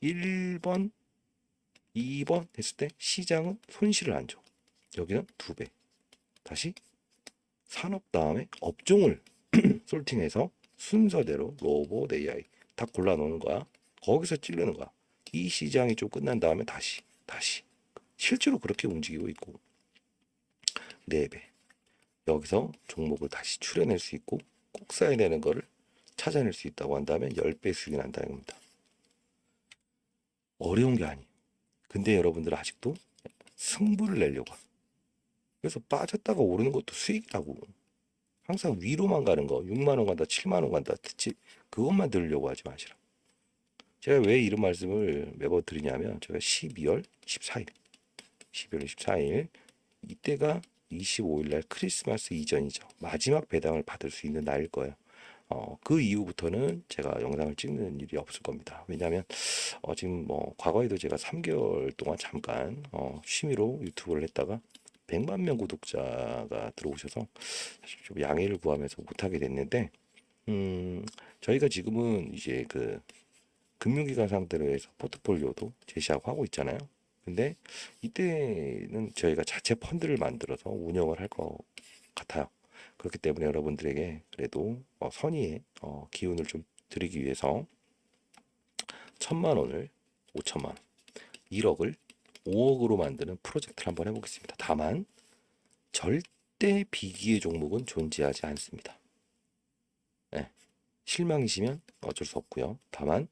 1번, 2번 했을 때 시장은 손실을 안 줘. 여기는 2배. 다시 산업 다음에 업종을 솔팅해서 순서대로 로봇, AI 다 골라놓는 거야. 거기서 찌르는 거야. 이 시장이 좀 끝난 다음에 다시 실제로 그렇게 움직이고 있고 4배. 여기서 종목을 다시 추려낼 수 있고 꼭 사야 되는 거를 찾아낼 수 있다고 한다면 10배 수익이 난다는 겁니다. 어려운 게 아니에요. 근데 여러분들 아직도 승부를 내려고. 그래서 빠졌다가 오르는 것도 수익이라고. 항상 위로만 가는 거 6만 원 간다 7만 원 간다 듣지 그것만 들으려고 하지 마시라. 제가 왜 이런 말씀을 매번 드리냐면 제가 12월 14일 이때가 25일 날 크리스마스 이전이죠. 마지막 배당을 받을 수 있는 날일 거예요. 그 이후부터는 제가 영상을 찍는 일이 없을 겁니다. 왜냐하면 지금 뭐 과거에도 제가 3개월 동안 잠깐 취미로 유튜브를 했다가 100만 명 구독자가 들어오셔서 사실 좀 양해를 구하면서 못하게 됐는데 저희가 지금은 이제 그 금융기관 상대로 해서 포트폴리오도 제시하고 하고 있잖아요. 근데 이때는 저희가 자체 펀드를 만들어서 운영을 할 것 같아요. 그렇기 때문에 여러분들에게 그래도 선의의 기운을 좀 드리기 위해서 1,000만 원을 5천만 원, 1억을 5억으로 만드는 프로젝트를 한번 해보겠습니다. 다만 절대 비기의 종목은 존재하지 않습니다. 네, 실망이시면 어쩔 수 없고요. 다만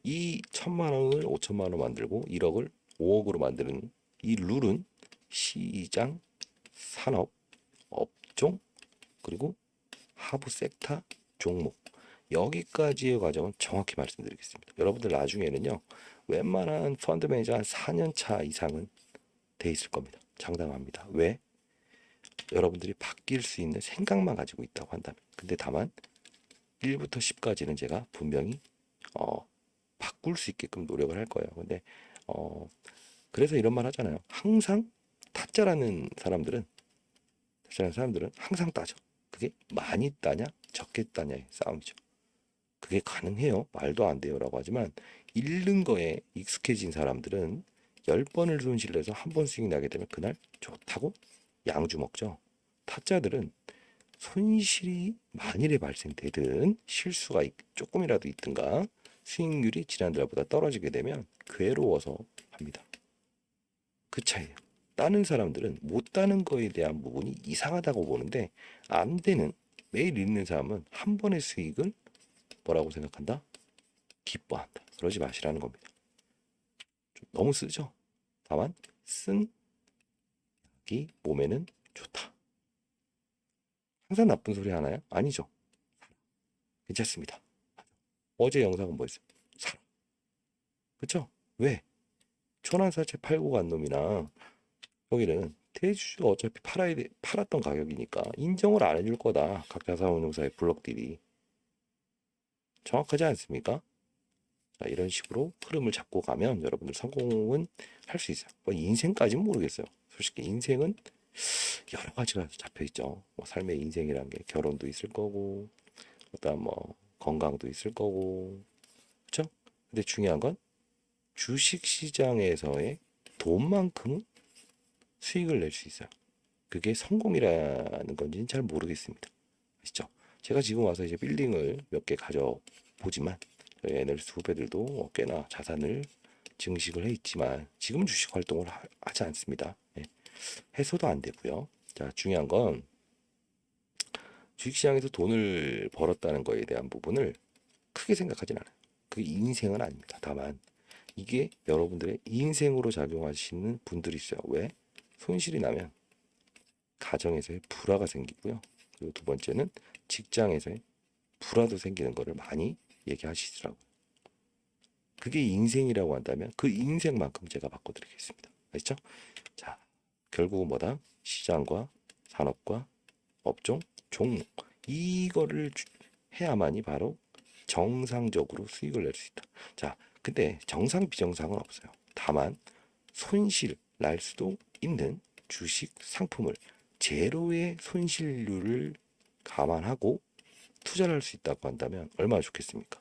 이 1,000만 원을 5천만 원 만들고 1억을 5억으로 만드는 이 룰은 시장, 산업, 업종, 그리고 하부 섹터 종목 여기까지의 과정은 정확히 말씀드리겠습니다. 여러분들 나중에는요 웬만한 펀드 매니저 한 4년 차 이상은 돼 있을 겁니다. 장담합니다. 왜? 여러분들이 바뀔 수 있는 생각만 가지고 있다고 한다면. 근데 다만 1부터 10까지는 제가 분명히 바꿀 수 있게끔 노력을 할 거예요. 근데 그래서 이런 말 하잖아요. 항상 타짜라는 사람들은 항상 따져. 그게 많이 따냐 적게 따냐의 싸움이죠. 그게 가능해요. 말도 안 돼요라고 하지만 잃는 거에 익숙해진 사람들은 10번을 손실내서 한 번 수익 나게 되면 그날 좋다고 양주 먹죠. 타짜들은 손실이 만일에 발생되든 실수가 조금이라도 있든가 수익률이 지난달보다 떨어지게 되면 괴로워서 합니다. 그 차이예요. 따는 사람들은 못 따는 거에 대한 부분이 이상하다고 보는데 안 되는 매일 잃는 사람은 한 번의 수익을 뭐라고 생각한다? 기뻐한다. 그러지 마시라는 겁니다. 좀 너무 쓰죠? 다만 쓴 약이 몸에는 좋다. 항상 나쁜 소리 하나요? 아니죠. 괜찮습니다. 어제 영상은 뭐였어요? 사라. 그쵸? 왜? 천안사채 팔고 간 놈이나 여기는 대주주 어차피 팔았던 가격이니까 인정을 안 해줄 거다. 각 자산운용사의 블록들이. 정확하지 않습니까? 자, 이런 식으로 흐름을 잡고 가면 여러분들 성공은 할 수 있어요. 뭐 인생까지는 모르겠어요. 솔직히 인생은 여러 가지가 잡혀 있죠. 뭐 삶의 인생이란 게 결혼도 있을 거고, 그다음 뭐 건강도 있을 거고, 그렇죠? 근데 중요한 건 주식 시장에서의 돈만큼은 수익을 낼 수 있어요. 그게 성공이라는 건지는 잘 모르겠습니다. 아시죠? 제가 지금 와서 이제 빌딩을 몇 개 가져보지만 저희 애널리스트 후배들도 꽤나 자산을 증식을 해 있지만 지금은 주식 활동을 하지 않습니다. 예. 해소도 안 되고요. 자, 중요한 건 주식시장에서 돈을 벌었다는 거에 대한 부분을 크게 생각하진 않아요. 그게 인생은 아닙니다. 다만 이게 여러분들의 인생으로 작용하시는 분들이 있어요. 왜? 손실이 나면 가정에서의 불화가 생기고요. 그리고 두 번째는 직장에서의 불화도 생기는 거를 많이 얘기하시더라고요. 그게 인생이라고 한다면 그 인생만큼 제가 바꿔드리겠습니다. 아시죠? 자, 결국은 뭐다? 시장과 산업과 업종, 종목 이거를 해야만이 바로 정상적으로 수익을 낼 수 있다. 자, 근데 정상 비정상은 없어요. 다만 손실 날 수도 있는 주식 상품을 제로의 손실률을 감안하고 투자를 할 수 있다고 한다면 얼마나 좋겠습니까?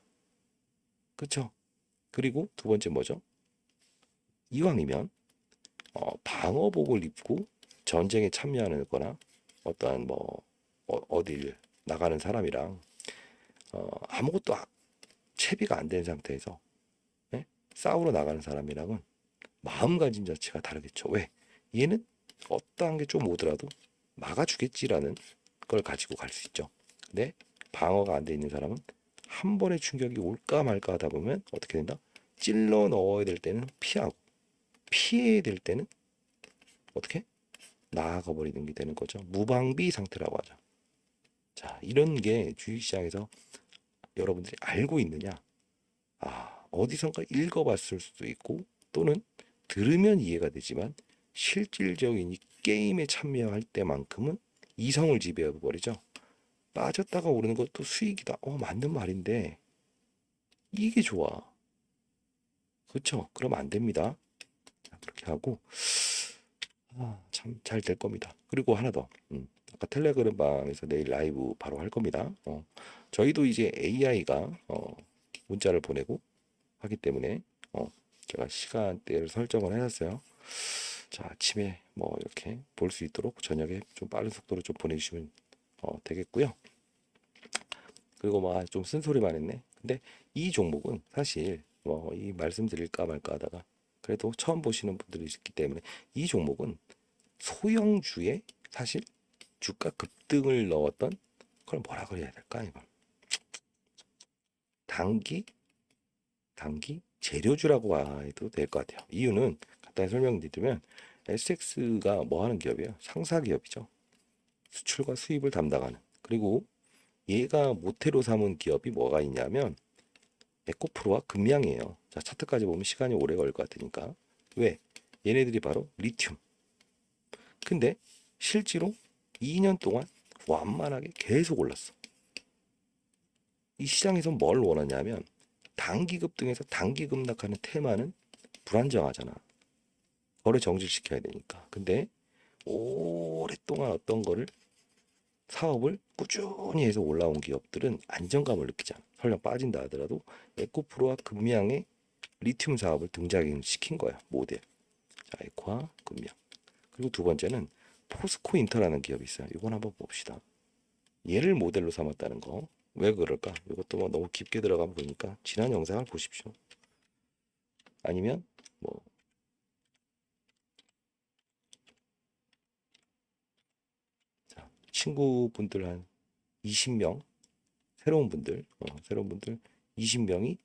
그렇죠? 그리고 두 번째 뭐죠? 이왕이면 방어복을 입고 전쟁에 참여하는 거나 어떠한 뭐 어딜 나가는 사람이랑 아무것도 채비가 안 된 상태에서 예? 싸우러 나가는 사람이랑은 마음가짐 자체가 다르겠죠. 왜? 얘는 어떠한 게 좀 오더라도 막아주겠지라는 걸 가지고 갈 수 있죠. 근데 방어가 안 돼 있는 사람은 한 번의 충격이 올까 말까 하다 보면 어떻게 된다? 찔러 넣어야 될 때는 피하고 피해야 될 때는 어떻게? 나아가 버리는 게 되는 거죠. 무방비 상태라고 하죠. 자, 이런 게 주식시장에서 여러분들이 알고 있느냐? 어디선가 읽어봤을 수도 있고 또는 들으면 이해가 되지만 실질적인 이 게임에 참여할 때만큼은 이성을 지배해 버리죠. 빠졌다가 오르는 것도 수익이다. 맞는 말인데 이게 좋아. 그렇죠? 그러면 안 됩니다. 자, 그렇게 하고 참 잘 될 겁니다. 그리고 하나 더. 아까 텔레그램 방에서 내일 라이브 바로 할 겁니다. 저희도 이제 AI가 문자를 보내고 하기 때문에 제가 시간대를 설정을 해놨어요. 자, 아침에 뭐 이렇게 볼 수 있도록 저녁에 좀 빠른 속도로 좀 보내주시면 되겠고요. 그리고 뭐 좀 쓴소리만 했네. 근데 이 종목은 사실 뭐 이 말씀드릴까 말까 하다가 그래도 처음 보시는 분들이 있기 때문에 이 종목은 소형주에 사실 주가 급등을 넣었던 그걸 뭐라 그래야 될까 이걸 단기 재료주라고 해도 될 것 같아요. 이유는 간단히 설명드리면 SX가 뭐 하는 기업이에요? 상사 기업이죠. 수출과 수입을 담당하는. 그리고 얘가 모태로 삼은 기업이 뭐가 있냐면 에코프로와 금양이에요. 자, 차트까지 보면 시간이 오래 걸릴 것 같으니까. 왜? 얘네들이 바로 리튬. 근데 실제로 2년 동안 완만하게 계속 올랐어. 이 시장에서 뭘 원하냐면 단기 급등에서 단기 급락하는 테마는 불안정하잖아. 거래 정지시켜야 되니까. 근데 오랫동안 어떤 거를 사업을 꾸준히 해서 올라온 기업들은 안정감을 느끼잖아. 설령 빠진다 하더라도 에코프로와 금양의 리튬 사업을 등장시킨 거야. 모델. 자, 에코와 금양. 그리고 두 번째는 포스코 인터라는 기업이 있어요. 이건 한번 봅시다. 얘를 모델로 삼았다는 거. 왜 그럴까? 이것도 뭐 너무 깊게 들어가면 그러니까 지난 영상을 보십시오. 아니면 뭐 자, 친구분들 한 20명 새로운 분들 20명이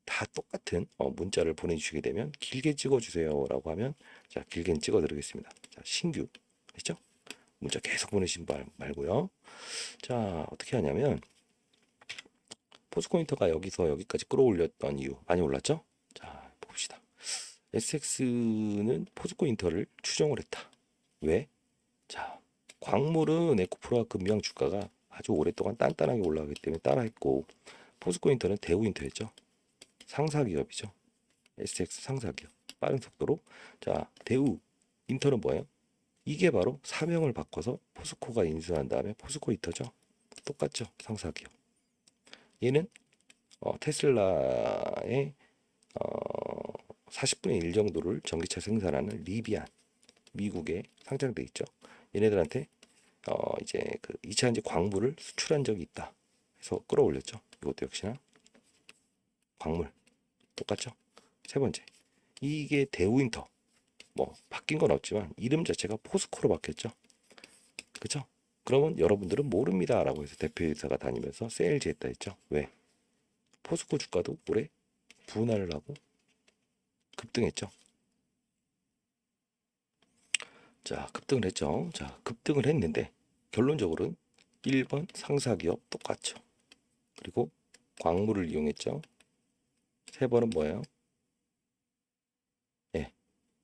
다 똑같은 문자를 보내주시게 되면 길게 찍어주세요라고 하면 자 길게 찍어드리겠습니다. 자 신규 아시죠? 문자 계속 보내신 말고요. 자 어떻게 하냐면 포스코인터가 여기서 여기까지 끌어올렸던 이유 많이 올랐죠? 자 봅시다. SX는 포스코인터를 추정을 했다. 왜? 자 광물은 에코프로와 금양 주가가 아주 오랫동안 단단하게 올라가기 때문에 따라했고 포스코인터는 대우인터였죠. 상사기업이죠. SX 상사기업. 빠른 속도로. 자, 대우 인터는 뭐예요? 이게 바로 사명을 바꿔서 포스코가 인수한 다음에 포스코인터죠. 똑같죠. 상사기업. 얘는 테슬라의 40분의 1 정도를 전기차 생산하는 리비안 미국에 상장돼 있죠. 얘네들한테 이제 그 2차 전지 광물을 수출한 적이 있다. 해서 끌어올렸죠. 이것도 역시나 광물 똑같죠. 세 번째, 이게 대우인터 뭐 바뀐 건 없지만 이름 자체가 포스코로 바뀌었죠. 그렇죠? 그러면 여러분들은 모릅니다라고 해서 대표이사가 다니면서 세일즈 했다 했죠. 왜? 포스코 주가도 올해 분할을 하고 급등했죠. 자, 급등을 했죠. 자, 급등을 했는데 결론적으로는 1번 상사기업 똑같죠. 그리고 광물을 이용했죠. 세 번은 뭐예요? 예,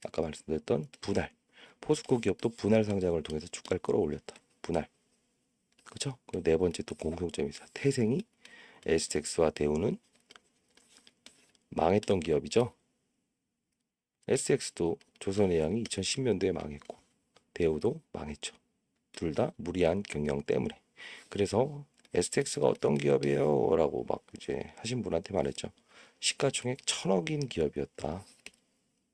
아까 말씀드렸던 분할. 포스코 기업도 분할 상장을 통해서 주가를 끌어올렸다. 분할. 그렇죠? 그리고 네 번째 또 공통점이 있어요. 태생이 SX와 대우는 망했던 기업이죠. SX도 조선해양이 2010년도에 망했고 대우도 망했죠. 둘 다 무리한 경영 때문에. 그래서 SX가 어떤 기업이에요? 라고 막 이제 하신 분한테 말했죠. 시가총액 1000억인 기업이었다.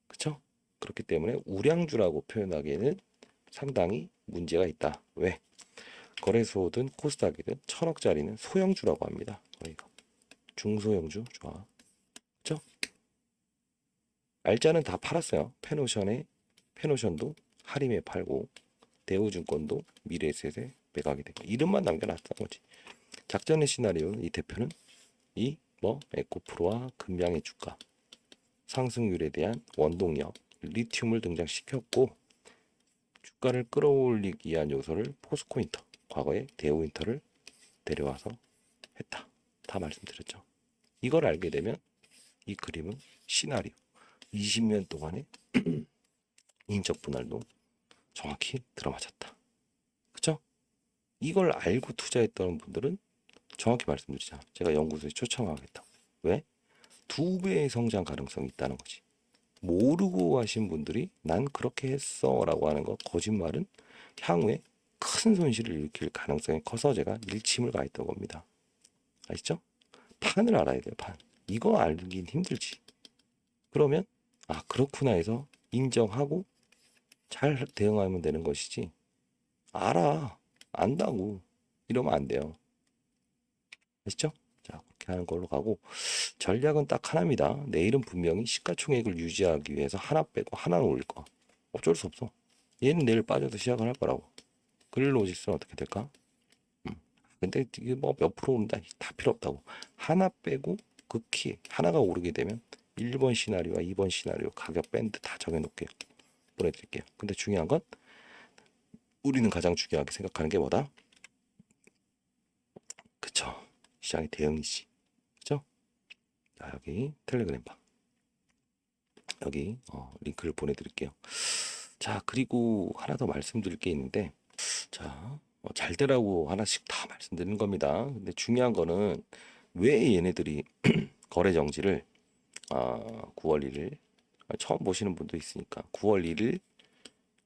그쵸? 그렇기 때문에 우량주라고 표현하기에는 상당히 문제가 있다. 왜? 거래소든 코스닥이든 1000억짜리는 소형주라고 합니다. 거래가. 중소형주 좋아. 그쵸? 알짜는 다 팔았어요. 페노션도 하림에 팔고 대우증권도 미래에셋에 매각이 되고 이름만 남겨놨다는 거지. 작전의 시나리오는 이 대표는 이 에코프로와 금양의 주가 상승률에 대한 원동력 리튬을 등장시켰고 주가를 끌어올리기 위한 요소를 포스코인터 과거에 대우인터를 데려와서 했다. 다 말씀드렸죠. 이걸 알게 되면 이 그림은 시나리오 20년 동안의 인적 분할도 정확히 들어맞았다. 그쵸? 이걸 알고 투자했던 분들은 정확히 말씀드리자. 제가 연구소에 초청하겠다. 왜? 2배의 성장 가능성이 있다는 거지. 모르고 하신 분들이 난 그렇게 했어 라고 하는 거 거짓말은 향후에 큰 손실을 일으킬 가능성이 커서 제가 일침을 가했던 겁니다. 아시죠? 판을 알아야 돼요. 판. 이거 알긴 힘들지. 그러면 아 그렇구나 해서 인정하고 잘 대응하면 되는 것이지. 알아. 안다고. 이러면 안 돼요. 아시죠? 자, 그렇게 하는 걸로 가고 전략은 딱 하나입니다. 내일은 분명히 시가총액을 유지하기 위해서 하나 빼고 하나는 올릴 거. 어쩔 수 없어. 얘는 내일 빠져서 시작을 할 거라고. 그릴로지스는 어떻게 될까? 근데 이게 뭐 몇 프로 오른다 다 필요 없다고. 하나 빼고 극히 하나가 오르게 되면 1번 시나리오와 2번 시나리오 가격 밴드 다 정해놓을게요. 보내드릴게요. 근데 중요한 건 우리는 가장 중요하게 생각하는 게 뭐다? 그쵸. 시장의 대응이지. 그쵸? 자, 여기 텔레그램 방. 여기 링크를 보내드릴게요. 자, 그리고 하나 더 말씀드릴 게 있는데, 자, 잘 되라고 하나씩 다 말씀드리는 겁니다. 근데 중요한 거는 왜 얘네들이 거래 정지를 9월 1일 처음 보시는 분도 있으니까 9월 1일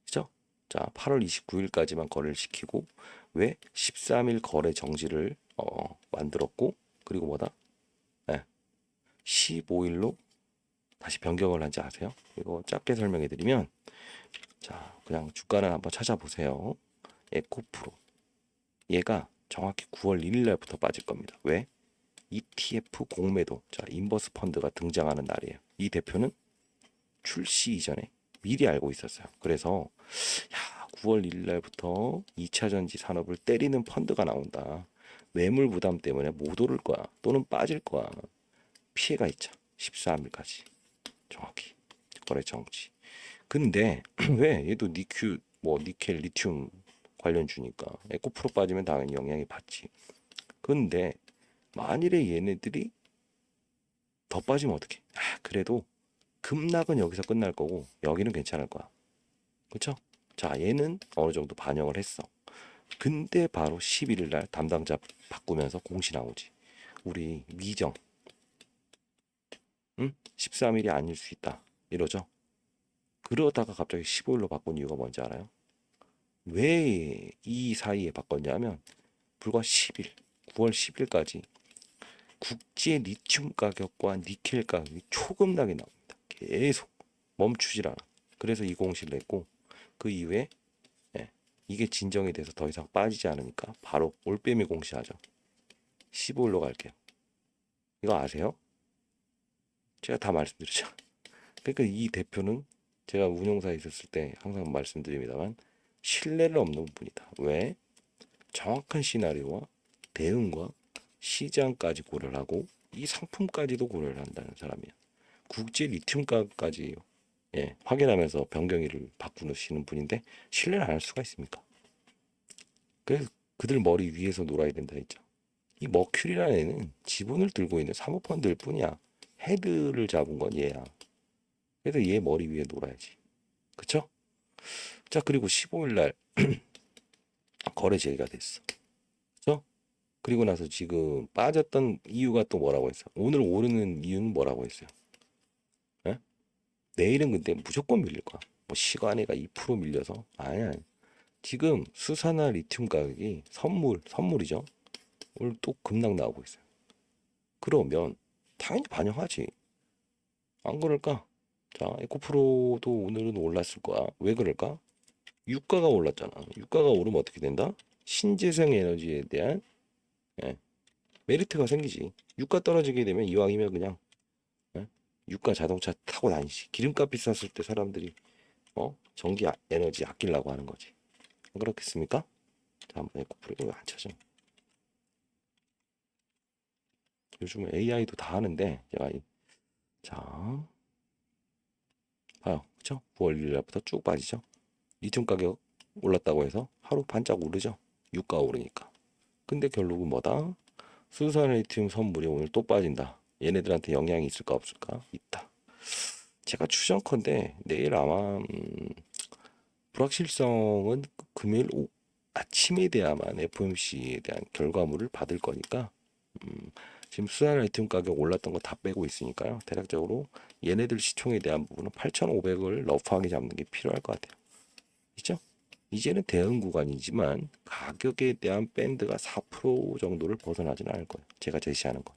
그죠? 자, 8월 29일까지만 거래를 시키고 왜 13일 거래 정지를 만들었고 그리고 뭐다? 네, 15일로 다시 변경을 한지 아세요? 이거 짧게 설명해 드리면 자, 그냥 주가를 한번 찾아보세요. 에코프로. 얘가 정확히 9월 1일 날부터 빠질 겁니다. 왜? ETF 공매도, 자, 인버스 펀드가 등장하는 날이에요. 이 대표는 출시 이전에 미리 알고 있었어요. 그래서 야, 9월 1일 날부터 2차 전지 산업을 때리는 펀드가 나온다. 매물 부담 때문에 못 오를 거야. 또는 빠질 거야. 피해가 있죠. 13일까지. 정확히. 거래 정지. 근데 왜 얘도 니큐 뭐 니켈 리튬 관련주니까 에코프로 빠지면 당연히 영향이 받지. 근데 만일에 얘네들이 더 빠지면 어떡해? 그래도 급락은 여기서 끝날 거고 여기는 괜찮을 거야. 그쵸? 자, 얘는 어느 정도 반영을 했어. 근데 바로 11일 날 담당자 바꾸면서 공시 나오지. 우리 미정, 응? 13일이 아닐 수 있다. 이러죠. 그러다가 갑자기 15일로 바꾼 이유가 뭔지 알아요? 왜 이 사이에 바꿨냐면 불과 10일, 9월 10일까지 국제 리튬 가격과 니켈 가격이 초급락이 나옵니다. 계속 멈추질 않아. 그래서 이 공시를 냈고 그 이후에 이게 진정이 돼서 더 이상 빠지지 않으니까 바로 올빼미 공시하죠. 15일로 갈게요. 이거 아세요? 제가 다 말씀드리죠. 그러니까 이 대표는 제가 운용사에 있었을 때 항상 말씀드립니다만 신뢰를 없는 분이다. 왜? 정확한 시나리오와 대응과 시장까지 고려를 하고 이 상품까지도 고려를 한다는 사람이야. 국제 리튬 가격까지 확인하면서 변경일을 바꾸시는 분인데 신뢰를 안 할 수가 있습니까? 그래서 그들 머리 위에서 놀아야 된다 했죠. 이 머큐리라는 애는 지분을 들고 있는 사모펀드일 뿐이야. 헤드를 잡은 건 얘야. 그래서 얘 머리 위에 놀아야지. 그쵸? 자, 그리고 15일 날 거래 제기가 됐어. 그쵸? 그리고 나서 지금 빠졌던 이유가 또 뭐라고 했어? 오늘 오르는 이유는 뭐라고 했어요? 에? 내일은 근데 무조건 밀릴 거야. 뭐 시간에가 2% 밀려서 아니야. 지금 수산화 리튬 가격이 선물이죠. 오늘 또 급락 나오고 있어요. 그러면 당연히 반영하지. 안 그럴까? 자, 에코프로도 오늘은 올랐을 거야. 왜 그럴까? 유가가 올랐잖아. 유가가 오르면 어떻게 된다? 신재생 에너지에 대한 예, 메리트가 생기지. 유가 떨어지게 되면 이왕이면 그냥 예, 유가 자동차 타고 다니지. 기름값 비쌌을 때 사람들이 전기 에너지 아끼려고 하는 거지. 안 그렇겠습니까? 자, 한번 에코프로 이거 안 찾아. 요즘은 AI도 다 하는데 제가 자 봐요. 그쵸? 9월 1일 날부터 쭉 빠지죠. 리튬 가격 올랐다고 해서 하루 반짝 오르죠. 유가 오르니까. 근데 결국은 뭐다? 수산 리튬 선물이 오늘 또 빠진다. 얘네들한테 영향이 있을까 없을까? 있다. 제가 추정컨대 내일 아마 불확실성은 금요일 아침에 돼야만 FOMC에 대한 결과물을 받을 거니까 지금 수산 리튬 가격 올랐던 거 다 빼고 있으니까요. 대략적으로 얘네들 시총에 대한 부분은 8,500을 러프하게 잡는 게 필요할 것 같아요. 있죠? 이제는 대응 구간이지만 가격에 대한 밴드가 4% 정도를 벗어나지는 않을 거예요. 제가 제시하는 거.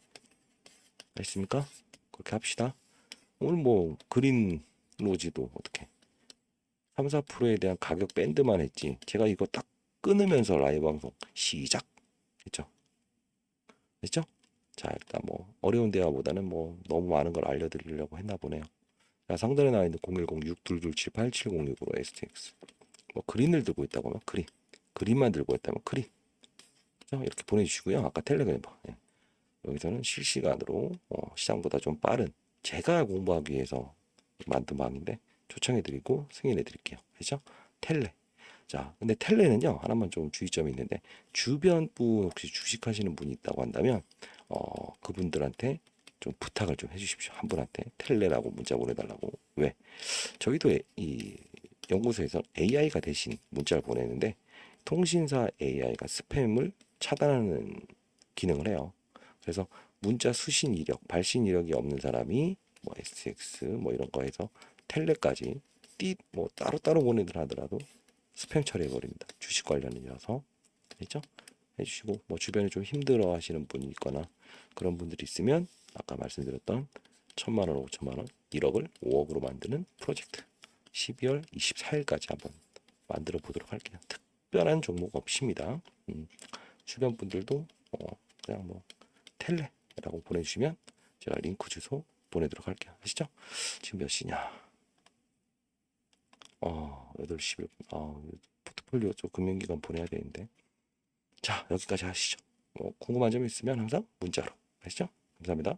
알겠습니까? 그렇게 합시다. 오늘 뭐 그린 로지도 어떻게 3, 4%에 대한 가격 밴드만 했지. 제가 이거 딱 끊으면서 라이브 방송 시작 했죠. 됐죠? 자, 일단 뭐 어려운 대화보다는 뭐 너무 많은 걸 알려드리려고 했나 보네요. 자, 상단에 나와 있는 010-6227-8706으로 STX. 뭐 그린을 들고 있다고 하면 그린만 들고 있다면 그린. 자, 이렇게 보내주시고요. 아까 텔레그램 방. 여기서는 실시간으로 시장보다 좀 빠른 제가 공부하기 위해서 만든 방인데 초청해드리고 승인해드릴게요. 그죠? 텔레. 자, 근데 텔레는요, 하나만 좀 주의점이 있는데, 주변 분 혹시 주식하시는 분이 있다고 한다면, 그분들한테 좀 부탁을 좀 해주십시오. 한 분한테 텔레라고 문자 보내달라고. 왜? 저희도 이 연구소에서 AI가 대신 문자를 보내는데, 통신사 AI가 스팸을 차단하는 기능을 해요. 그래서 문자 수신 이력, 발신 이력이 없는 사람이 뭐 SX 뭐 이런 거에서 텔레까지 뭐 따로따로 보내들 하더라도 스팸 처리해 버립니다. 주식 관련이어서. 됐죠? 해주시고, 뭐 주변에 좀 힘들어 하시는 분이 있거나 그런 분들이 있으면 아까 말씀드렸던 1,000만 원, 5천만 원, 1억을 5억으로 만드는 프로젝트 12월 24일까지 한번 만들어 보도록 할게요. 특별한 종목 없습니다. 주변 분들도 그냥 뭐 텔레라고 보내주시면 제가 링크 주소 보내도록 할게요. 아시죠? 지금 몇 시냐? 8시 1분. 포트폴리오 쪽 금융기관 보내야 되는데. 자, 여기까지 하시죠. 궁금한 점 있으면 항상 문자로. 아시죠? 감사합니다.